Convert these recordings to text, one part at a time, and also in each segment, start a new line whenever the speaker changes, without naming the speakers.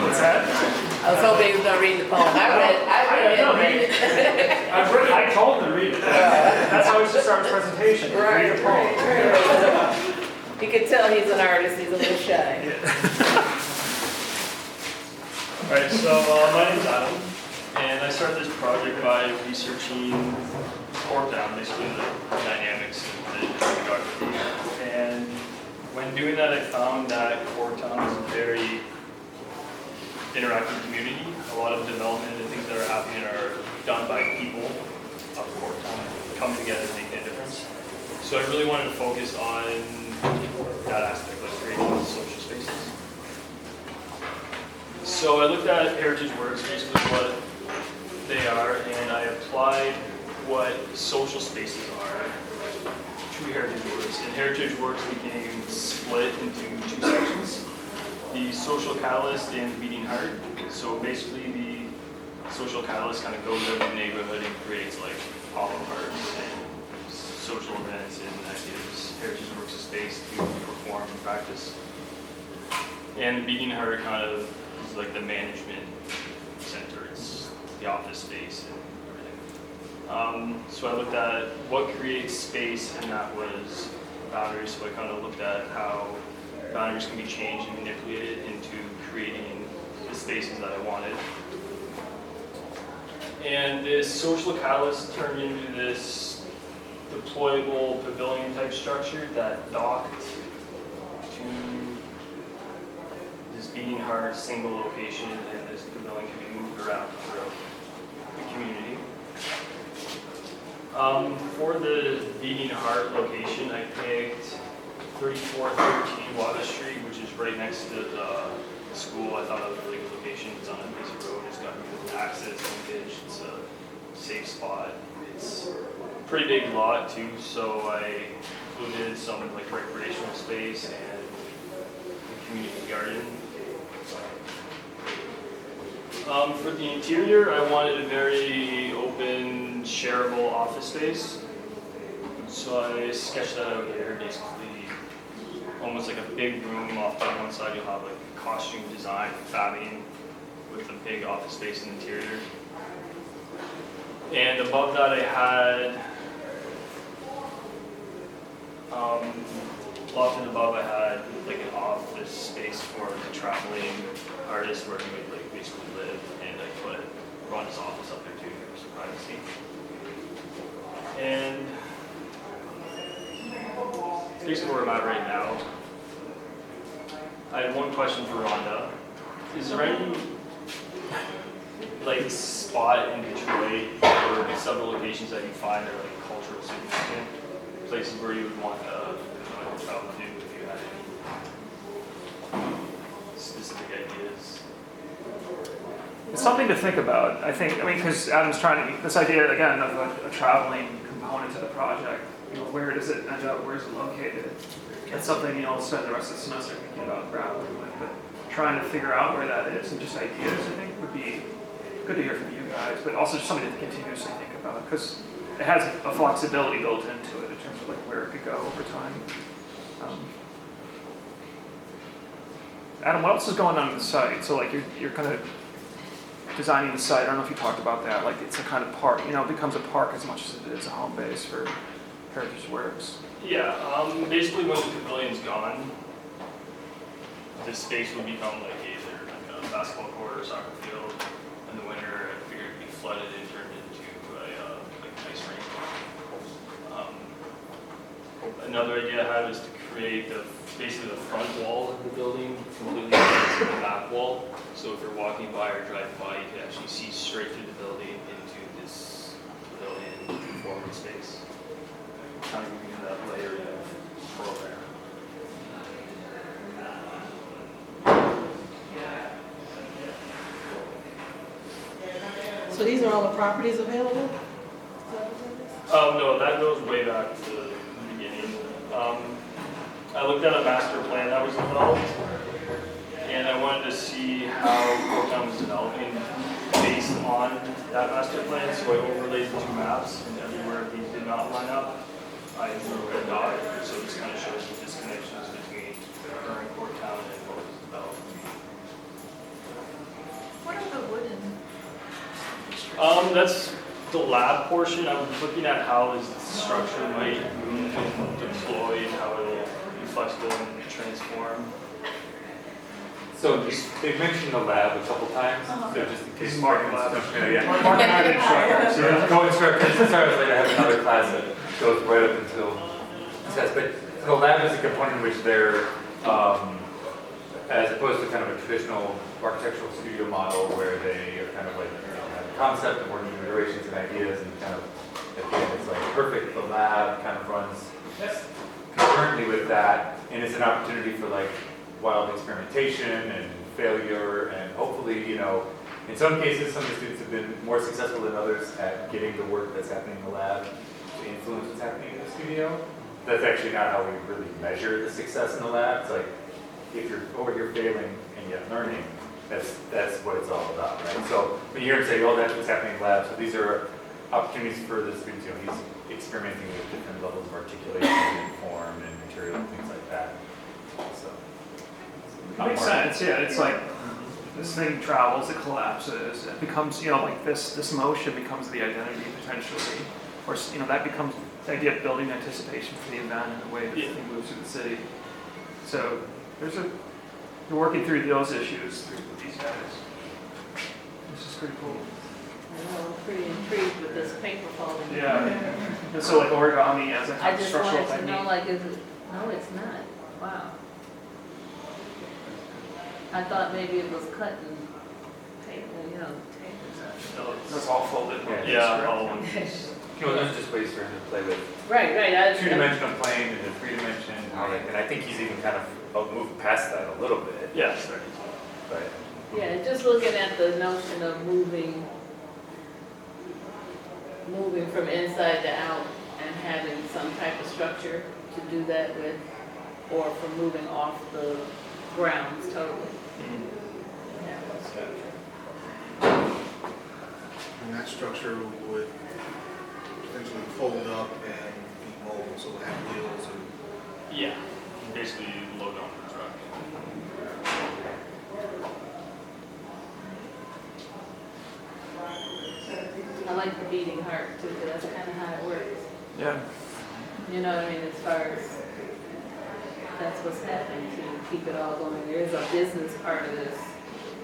What's that?
I was hoping he was gonna read the poem. I read it.
I told him to read it. That's how he should start his presentation. Read the poem.
You can tell he's an artist, he's a little shy.
Alright, so my name's Adam, and I started this project by researching Corktown, basically the dynamics of the geography. And when doing that, I found that Corktown is a very interactive community. A lot of development and things that are happening are done by people of Corktown, coming together and making a difference. So I really wanted to focus on that aspect, like creating social spaces. So I looked at Heritage Works, basically what they are, and I applied what social spaces are to Heritage Works. And Heritage Works became split into two sections, the Social Catalyst and the Beating Heart. So basically the Social Catalyst kind of goes out in the neighborhood and creates like pop-up parks and social events and that gives Heritage Works a space to perform and practice. And the Beating Heart kind of is like the management center. It's the office space and everything. So I looked at what creates space, and that was boundaries. So I kind of looked at how boundaries can be changed and manipulated into creating the spaces that I wanted. And this social catalyst turned into this deployable pavilion type structure that docked to this Beating Heart single location, and this pavilion can be moved around throughout the community. For the Beating Heart location, I picked 3413 Water Street, which is right next to the school. I thought it was a really good location. It's on a busy road. It's got good access, linkage. It's a safe spot. It's a pretty big lot too, so I included some like recreational space and a community garden. For the interior, I wanted a very open, shareable office space. So I sketched that out here, basically almost like a big room. Off to one side you'll have like costume design, fabbing, with a big office space in the interior. And above that I had, lofted above I had like an office space for the traveling artist where he would like basically live, and I put run his office up there too for some privacy. And basically where I'm at right now. I had one question for Rhonda. Is there any like spot in Detroit or several locations that you find are like cultural significant places where you would want to travel to if you had any specific ideas?
It's something to think about. I mean, because Adam's trying to, this idea again of a traveling component to the project, where does it end up, where is it located? It's something, I'll spend the rest of the semester thinking about grappling with, but trying to figure out where that is and just ideas, I think would be good to hear from you guys, but also just something to continuously think about, because it has a flexibility built into it in terms of like where it could go over time. Adam, what else is going on the site? So like you're kind of designing the site. I don't know if you talked about that. Like it's a kind of park, it becomes a park as much as it is a home base for Heritage Works.
Yeah, basically when the pavilion's gone, this space would become like either like a basketball court or soccer field. In the winter, I figured it'd be flooded and turned into a like an ice rink. Another idea I had was to create basically the front wall of the building completely to the back wall. So if you're walking by or driving by, you can actually see straight through the building into this pavilion performance space. Kind of giving you that layer of program.
So these are all the properties available?
No, that goes way back to the beginning. I looked at a master plan that was developed, and I wanted to see how Corktown was developing based on that master plan. So I overlaid the two maps, and everywhere these did not line up, I drew a red dot. So this kind of shows the disconnections between current Corktown and what was developed. That's the lab portion. I was looking at how this structure might move and deploy and how it'll be flexible and transform.
So they mentioned the lab a couple times, so just in case.
Mark lab.
Yeah.
Mark and I didn't show up, so-
So co-instructors, sorry, I was like, I have another class that goes right up until this test, but the lab is a component in which they're, as opposed to kind of a traditional architectural studio model where they are kind of like, you know, have a concept and working through iterations and ideas and kind of, at the end, it's like perfect, the lab kind of runs concurrently with that, and it's an opportunity for like wild experimentation and failure, and hopefully, you know, in some cases, some of the students have been more successful than others at getting the work that's happening in the lab to influence what's happening in the studio. That's actually not how we really measure the success in the lab. It's like, if you're over here failing and yet learning, that's what it's all about, right? So when you hear him say, oh, that's what's happening in the lab, so these are opportunities for the students, you know, he's experimenting with different levels of articulation and form and material and things like that. So.
It makes sense, yeah, it's like, this thing travels, it collapses, it becomes, you know, like this motion becomes the identity potentially, or, you know, that becomes the idea of building anticipation for the event and the way that the thing moves through the city. So, you're working through those issues through these guys. This is pretty cool.
I know, I'm pretty intrigued with this paper folding.
Yeah, and so like origami as a
I
kind of
just
structural
wanted to know,
technique.
like, is it, no, it's not, wow. I thought maybe it was cut and tape, you know, tape.
That's all folded.
Yeah, all one
Okay.
piece.
You know, there's just ways for him to play with
Right, I.
two-dimensional plane and a three-dimension, and I think he's even kind of moved past that a little bit,
Yes.
but.
Yeah, just looking at the notion of moving from inside to out and having some type of structure to do that with, or from moving off the grounds totally. Yeah, that's structure.
And that structure would potentially fold up and be mobile, so it have wheels or.
Yeah. Basically load on the truck.
I like the beating heart too, because that's kind of how it works.
Yeah.
You know what I mean, as far as that's what's happening to keep it all going. There is a business part of this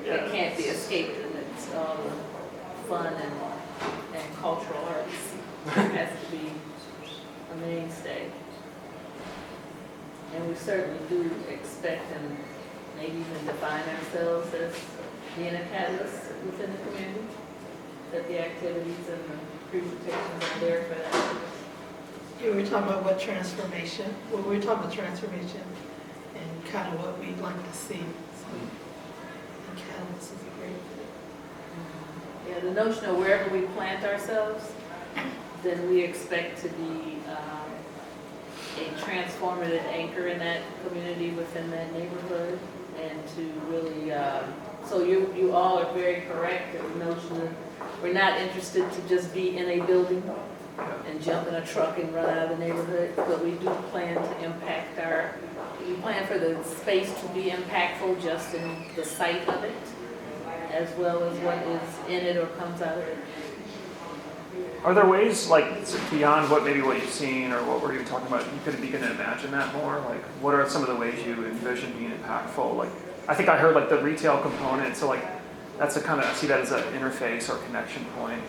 that can't be escaped, and it's all the fun and cultural arts. It has to be a mainstay. And we certainly do expect and maybe even define ourselves as being a catalyst within the community, that the activities and the presentations are there for that.
You were talking about what transformation, well, we were talking about transformation and kind of what we'd like to see. So, and catalyst is a great fit.
Yeah, the notion of wherever we plant ourselves, then we expect to be a transformative anchor in that community within that neighborhood, and to really, so you all are very correct in the notion of we're not interested to just be in a building and jump in a truck and run out of the neighborhood, but we do plan to impact we plan for the space to be impactful just in the site of it, as well as what is in it or comes out of it.
Are there ways, like, beyond what you've seen or what we're even talking about, you could begin to imagine that more? Like, what are some of the ways you envision being impactful? Like, I think I heard like the retail component, so like, that's a kind of, I see that as an interface or connection point.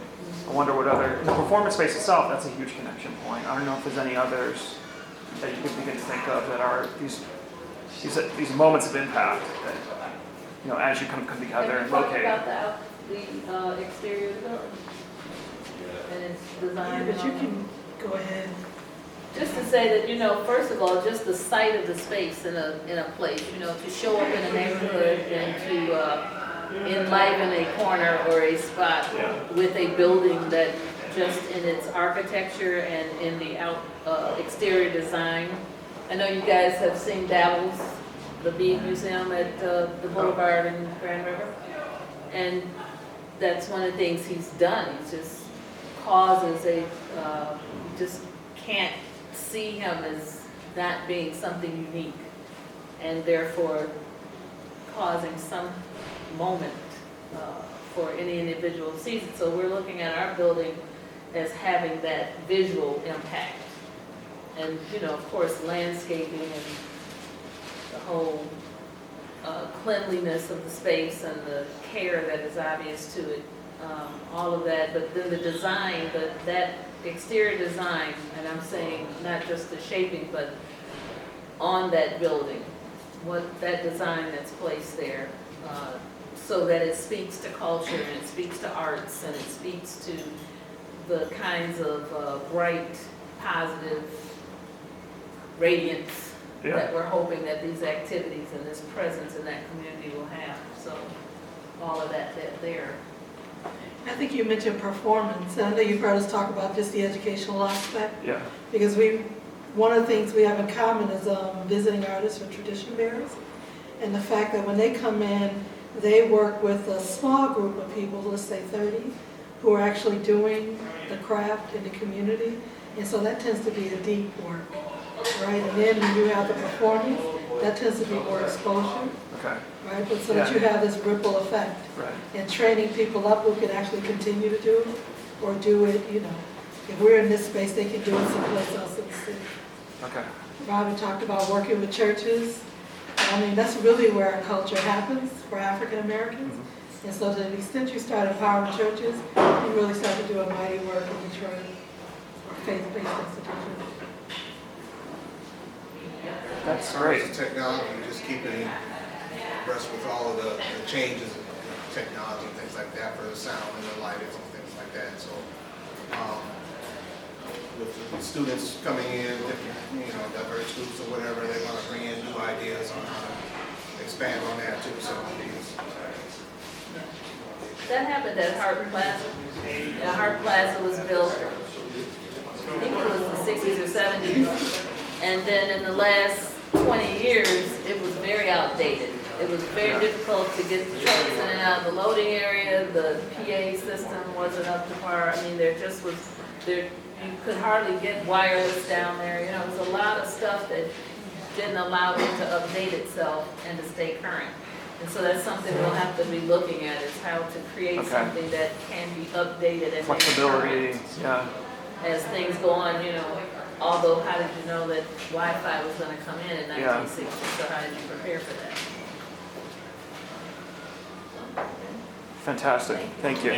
I wonder what other, the performance space itself, that's a huge connection point. I don't know if there's any others that you could begin to think of that are these moments of impact that, you know, as you kind of come together and locate.
About the exterior of the building and its design.
But you can go ahead.
Just to say that, you know, first of all, just the sight of the space in a place, you know, to show up in a neighborhood and to enliven a corner or a spot with a building that just in its architecture and in the exterior design. I know you guys have seen Davos, the Bead Museum at the Boulevard in Grand River. And that's one of the things he's done. He just causes you just can't see him as not being something unique, and therefore causing some moment for any individual who sees it. So we're looking at our building as having that visual impact. And, you know, of course, landscaping and the whole cleanliness of the space and the care that is obvious to it, all of that. But then the design, that exterior design, and I'm saying not just the shaping, but on that building, what that design that's placed there, so that it speaks to culture and it speaks to arts and it speaks to the kinds of bright, positive radiance
Yeah.
that we're hoping that these activities and this presence in that community will have. So all of that there.
I think you mentioned performance, and I know you've heard us talk about just the educational aspect,
Yeah,
because one of the things we have in common is visiting artists or tradition bearers, and the fact that when they come in, they work with a small group of people, let's say 30, who are actually doing the craft in the community, and so that tends to be a deep work, right? And then when you have the performance, that tends to be more exposure,
okay,
right? But so that you have this ripple effect,
right.
and training people up who can actually continue to do it, or do it, you know, if we're in this space, they can do it someplace else in the city.
Okay,
Robin talked about working with churches. I mean, that's really where our culture happens for African Americans. And so to the extent you start empowering churches, you really start to do a mighty work in Detroit, or faith-based institutions.
that's
As
great.
far as technology, just keeping abreast with all of the changes in technology, and things like that for the sound and the lighting and things like that. So, with the students coming in, different, diverse groups or whatever, they want to bring in new ideas on how to expand on that too. So,
That happened at Hart Plaza. Hart Plaza was built, I think it was the 60s or 70s. And then in the last 20 years, it was very outdated. It was very difficult to get the trucks in and out of the loading area. The PA system wasn't up to par. I mean, there just was, you could hardly get wireless down there. You know, it was a lot of stuff that didn't allow it to update itself and to stay current. And so that's something we'll have to be looking at, is how to create
Okay.
something that can be updated and made
Flexibility,
current
yeah,
as things go on, you know. Although, how did you know that Wi-Fi was gonna come in 1960? So how did you prepare for that?
fantastic, thank you.